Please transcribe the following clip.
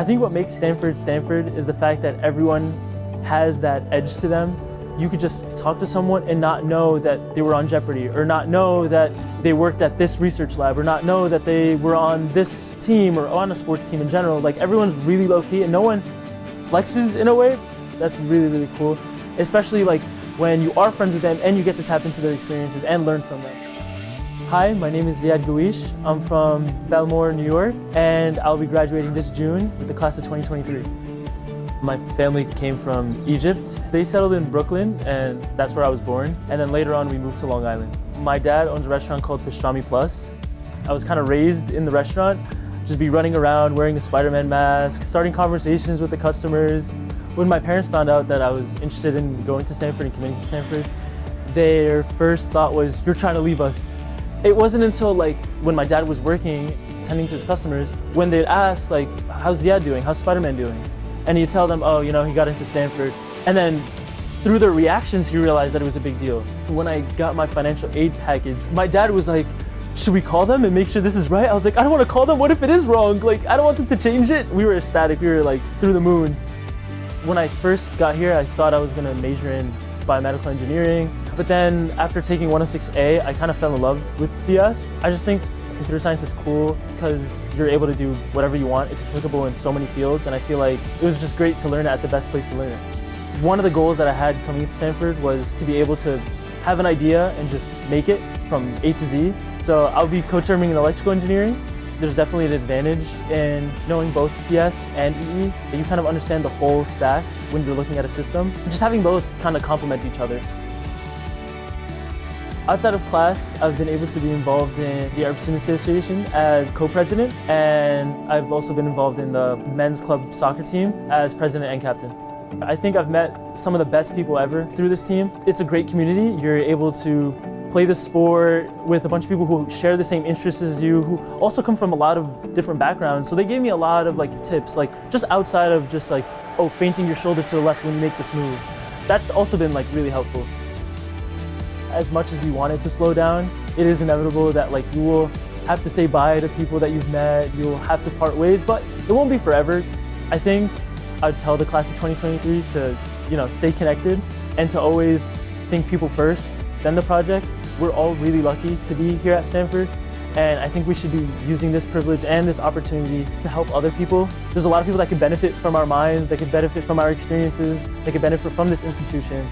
think what makes Stanford Stanford is the fact that everyone has that edge to them. You could just talk to someone and not know that they were on Jeopardy, or not know that they worked at this research lab, or not know that they were on this team or on a sports team in general. Like, everyone's really low key and no one flexes in a way. That's really, really cool. Especially like when you are friends with them and you get to tap into their experiences and learn from them. Hi, my name is Ziad Gawish. I'm from Belmore, New York, and I'll be graduating this June with the class of 2023. My family came from Egypt. They settled in Brooklyn, and that's where I was born. And then later on, we moved to Long Island. My dad owns a restaurant called Pastrami Plus. I was kind of raised in the restaurant, just be running around wearing a Spider-Man mask, starting conversations with the customers. When my parents found out that I was interested in going to Stanford and committing to Stanford, their first thought was, "You're trying to leave us." It wasn't until like when my dad was working, tending to his customers, when they'd ask like, "How's Ziad doing? How's Spider-Man doing?" And he'd tell them, "Oh, you know, he got into Stanford." And then through their reactions, he realized that it was a big deal. When I got my financial aid package, my dad was like, "Should we call them and make sure this is right?" I was like, "I don't want to call them. What if it is wrong? Like, I don't want them to change it." We were ecstatic. We were like through the moon. When I first got here, I thought I was going to major in biomedical engineering. But then after taking 106A, I kind of fell in love with CS. I just think computer science is cool because you're able to do whatever you want. It's applicable in so many fields, and I feel like it was just great to learn it at the best place to learn it. One of the goals that I had coming to Stanford was to be able to have an idea and just make it from A to Z. So I'll be co-terming in electrical engineering. There's definitely an advantage in knowing both CS and EE. You kind of understand the whole stack when you're looking at a system. Just having both kind of complement each other. Outside of class, I've been able to be involved in the Arab Student Association as co-president, and I've also been involved in the men's club soccer team as president and captain. I think I've met some of the best people ever through this team. It's a great community. You're able to play the sport with a bunch of people who share the same interests as you, who also come from a lot of different backgrounds. So they gave me a lot of like tips, like just outside of just like, oh, feinting your shoulder to the left when you make this move. That's also been like really helpful. As much as we wanted to slow down, it is inevitable that like you will have to say bye to people that you've met, you'll have to part ways, but it won't be forever. I think I'd tell the class of 2023 to, you know, stay connected and to always think people first, then the project. We're all really lucky to be here at Stanford, and I think we should be using this privilege and this opportunity to help other people. There's a lot of people that could benefit from our minds, that could benefit from our experiences, that could benefit from this institution.